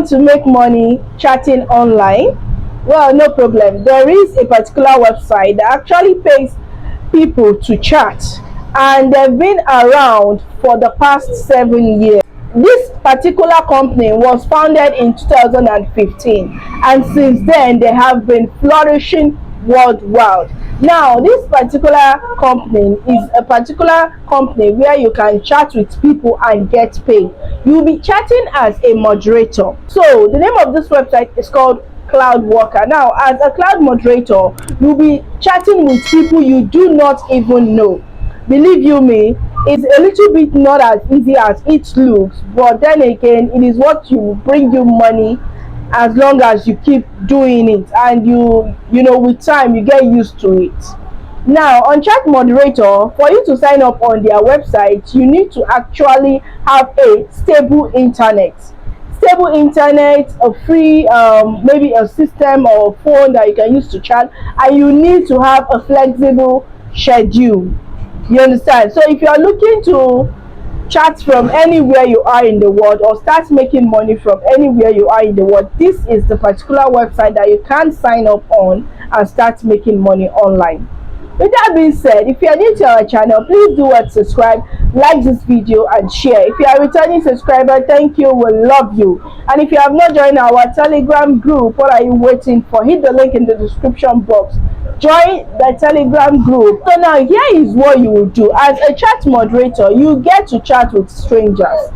want to make money chatting online? Well, no problem. There is a particular website that actually pays people to chat, and they've been around for the past 7 years. This particular company was founded in 2015, and since then they have been flourishing worldwide. Now, this particular company is a particular company where you can chat with people and get paid. You'll be chatting as a moderator. So the name of this website is called Cloud Worker. Now, as a cloud moderator, you'll be chatting with people you do not even know. Believe you me, it's a little bit not as easy as it looks, but then again, it is what will bring you money as long as you keep doing it, and you know, with time you get used to it. Now, on chat moderator, for you to sign up on their website, you need to actually have a stable internet, a free maybe a system or phone that you can use to chat, and you need to have a flexible schedule. You understand? So if you are looking to chat from anywhere you are in the world, or start making money from anywhere you are in the world, this is the particular website that you can sign up on and start making money online. With that being said, if you are new to our channel, please do subscribe, like this video, and share. If you are a returning subscriber, thank you, we love you. And if you have not joined our Telegram group, what are you waiting for? Hit the link in the description box. Join the Telegram group. So now here is what you will do. As a chat moderator, you get to chat with strangers.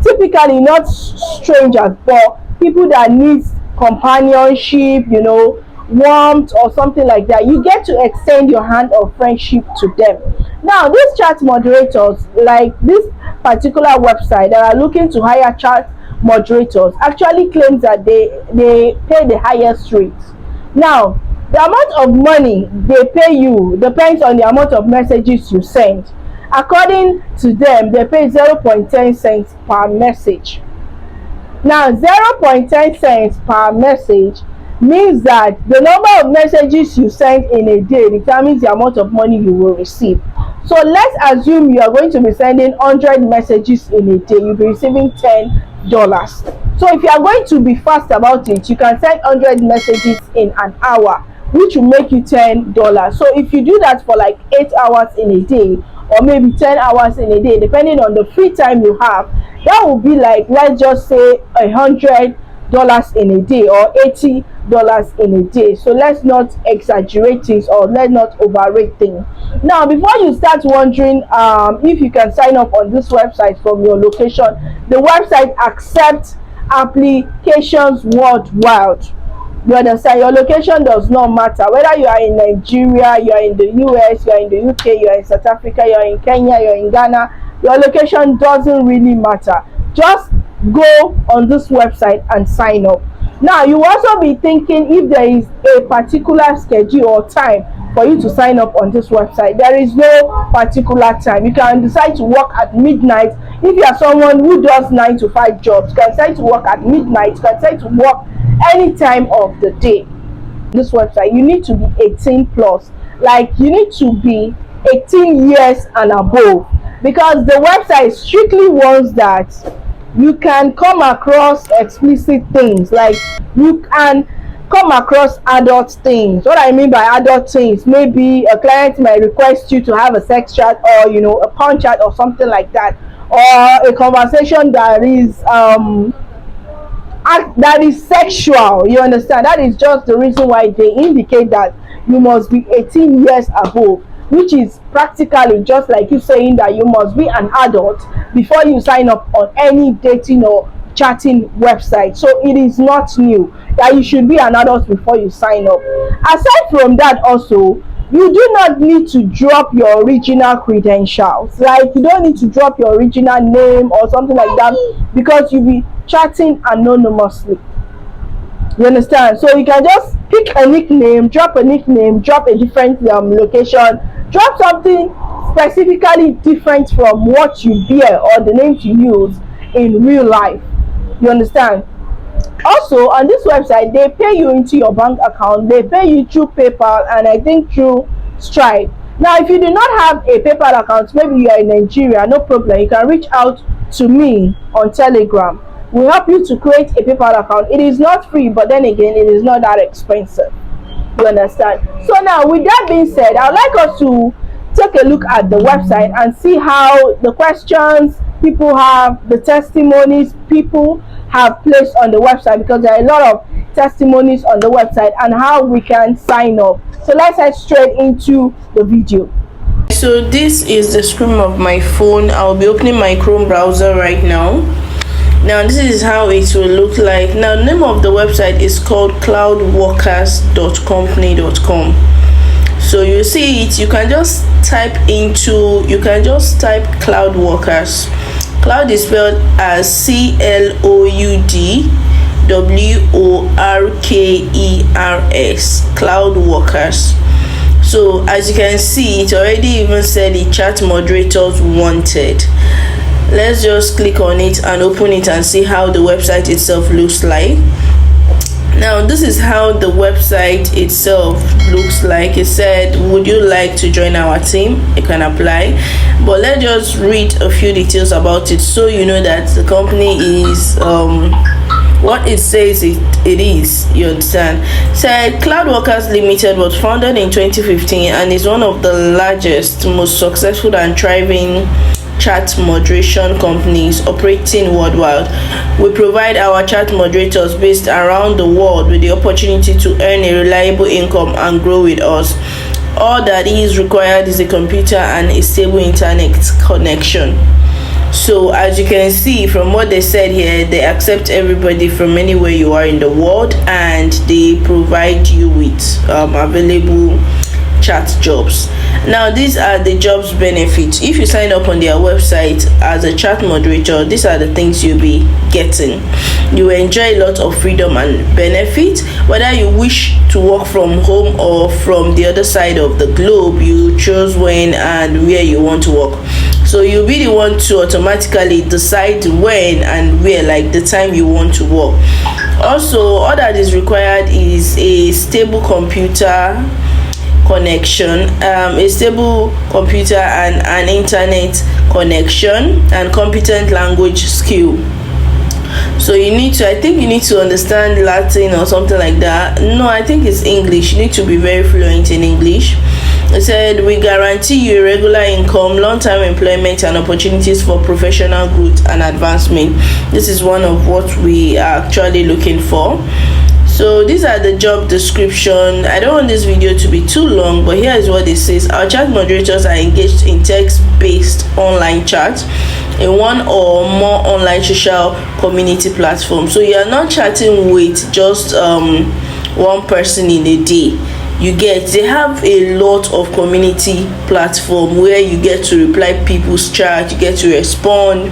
Typically not strangers, but people that need companionship, you know, warmth or something like that. You get to extend your hand of friendship to them. Now, these chat moderators, like this particular website that are looking to hire chat moderators, actually claims that they pay the highest rates. Now, the amount of money they pay you depends on the amount of messages you send. According to them, they pay 0.10 cents per message. Now, 0.10 cents per message means that the number of messages you send in a day determines the amount of money you will receive. So let's assume you are going to be sending 100 messages in a day. You'll be receiving $10. So if you are going to be fast about it, you can send 100 messages in an hour, which will make you $10. So if you do that for like 8 hours in a day, or maybe 10 hours in a day, depending on the free time you have, that will be like, let's just say $100 in a day, or $80 in a day. So let's not exaggerate things, or let's not overrate things. Now, before you start wondering if you can sign up on this website from your location, the website accepts applications worldwide. You understand? Your location does not matter. Whether you are in Nigeria, you are in the US, you are in the UK, you are in South Africa, you are in Kenya, you are in Ghana, your location doesn't really matter. Just go on this website and sign up. Now, you also be thinking if there is a particular schedule or time for you to sign up on this website. There is no particular time. You can decide to work at midnight. If you are someone who does 9 to 5 jobs, you can decide to work at midnight. You can decide to work any time of the day. This website, you need to be 18 plus. Like, you need to be 18 years and above, because the website strictly wants that you can come across explicit things, like you can come across adult things. What I mean by adult things, maybe a client might request you to have a sex chat, or you know, a porn chat or something like that, or a conversation that is sexual. You understand? That is just the reason why they indicate that you must be 18 years above, which is practically just like you saying that you must be an adult before you sign up on any dating or chatting website. So it is not new that you should be an adult before you sign up. Aside from that, also, you do not need to drop your original credentials. Like, you don't need to drop your original name or something like that, because you'll be chatting anonymously. You understand? So you can just pick a nickname, drop a different location, drop something specifically different from what you bear or the names you use in real life. You understand? Also, on this website, they pay you into your bank account. They pay you through PayPal, and I think through Stripe. Now, if you do not have a PayPal account, maybe you are in Nigeria, no problem. You can reach out to me on Telegram. will help you to create a PayPal account. It is not free, but then again, it is not that expensive. You understand? So now, with that being said, I'd like us to take a look at the website and see how the questions people have, the testimonies people have placed on the website, because there are a lot of testimonies on the website, and how we can sign up. So let's head straight into the video. So this is the screen of my phone. I'll be opening my Chrome browser right now. Now this is how it will look like. Now the name of the website is called cloudworkers.company.com. So you see it, you can just type cloud workers. Cloud is spelled as CLOUDWORKERS, cloud workers. So as you can see, it already even said the chat moderators wanted. Let's just click on it and open it and see how the website itself looks like. Now this is how the website itself looks like. It said, would you like to join our team? You can apply, but let's just read a few details about it so you know that the company is what it says it is. You understand? Said Cloud Workers Limited was founded in 2015 and is one of the largest, most successful and thriving chat moderation companies operating worldwide. We provide our chat moderators based around the world with the opportunity to earn a reliable income and grow with us. All that is required is a computer and a stable internet connection. So as you can see from what they said here, they accept everybody from anywhere you are in the world, and they provide you with available chat jobs. Now these are the jobs benefits. If you sign up on their website as a chat moderator, these are the things you'll be getting. You will enjoy a lot of freedom and benefit. Whether you wish to work from home or from the other side of the globe, you choose when and where you want to work. So you'll be the one to automatically decide when and where, like the time you want to work. Also, all that is required is a stable computer connection, a stable computer and an internet connection, and competent language skill. So you need to, I think you need to understand Latin or something like that. No, I think it's English. You need to be very fluent in English. It said, we guarantee you a regular income, long-term employment, and opportunities for professional growth and advancement. This is one of what we are actually looking for. So these are the job description. I don't want this video to be too long, but here is what it says. Our chat moderators are engaged in text-based online chat in one or more online social community platforms. So you are not chatting with just one person in a day. They have a lot of community platform where you get to reply people's chat, you get to respond,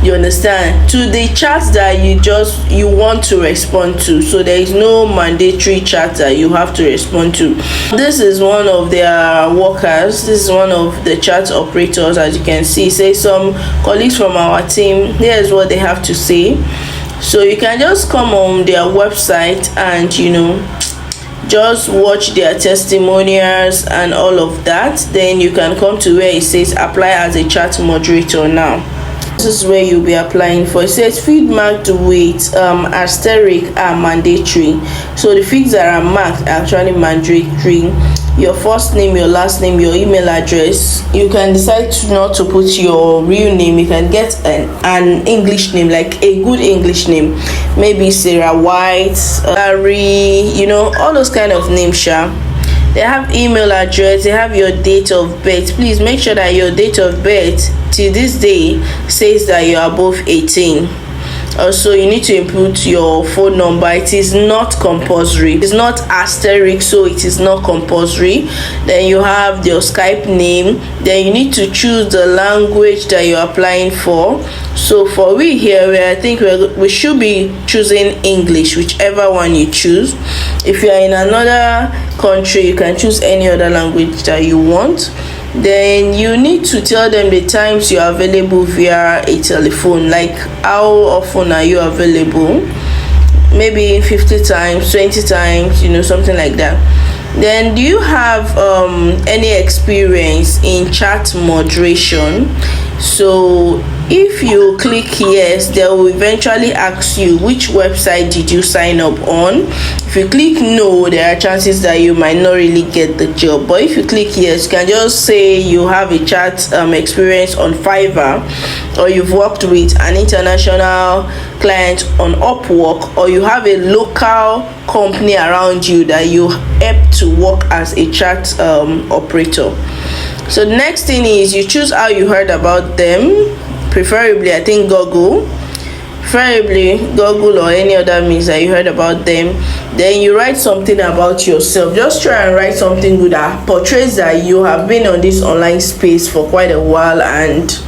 you understand, to the chats that you want to respond to. So there is no mandatory chat that you have to respond to. This is one of their workers. This is one of the chat operators. As you can see, say some colleagues from our team, here's what they have to say. So you can just come on their website and just watch their testimonials and all of that. Then you can come to where it says apply as a chat moderator. Now this is where you'll be applying for. It says field marked with asterisk are mandatory. So the fields that are marked are actually mandatory. Your first name, your last name, your email address. You can decide not to put your real name. You can get an English name, like a good English name, maybe Sarah White, Larry, all those kind of names. They have email address, they have your date of birth. Please make sure that your date of birth till this day says that you are above 18. Also, you need to input your phone number. It is not compulsory. It's not asterisk, so it is not compulsory. Then you have your Skype name. Then you need to choose the language that you're applying for. So for we here, I think we should be choosing English, whichever one you choose. If you are in another country, you can choose any other language that you want. Then you need to tell them the times you are available via a telephone, like how often are you available, maybe 50 times, 20 times, something like that. Then do you have any experience in chat moderation? So If you click yes, they will eventually ask you which website did you sign up on. If you click no, there are chances that you might not really get the job. But if you click yes, you can just say you have a chat experience on Fiverr, or you've worked with an international client on Upwork, or you have a local company around you that you help to work as a chat operator. So the next thing is you choose how you heard about them, preferably I think Google or any other means that you heard about them. Then you write something about yourself. Just try and write something good that portrays that you have been on this online space for quite a while and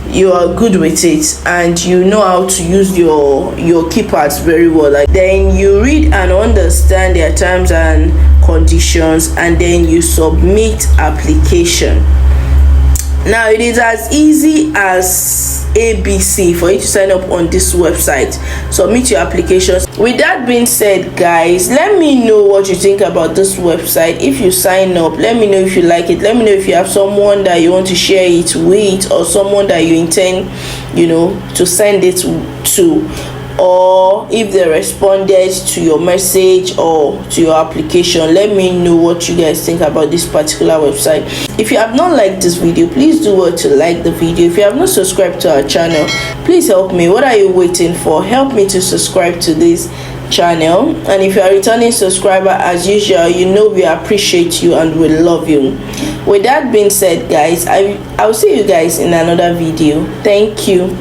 you are good with it and you know how to use your keypads very well. Like, then you read and understand their terms and conditions, and then you submit application. Now it is as easy as ABC for you to sign up on this website. Submit your applications. With that being said, guys, let me know what you think about this website. If you sign up, let me know if you like it. Let me know if you have someone that you want to share it with, or someone that you intend, to send it to, or if they responded to your message or to your application. Let me know what you guys think about this particular website. If you have not liked this video, please do well to like the video. If you have not subscribed to our channel, please help me. What are you waiting for? Help me to subscribe to this channel. And if you are a returning subscriber, as usual, we appreciate you and we love you. With that being said, guys, I'll see you guys in another video. Thank you.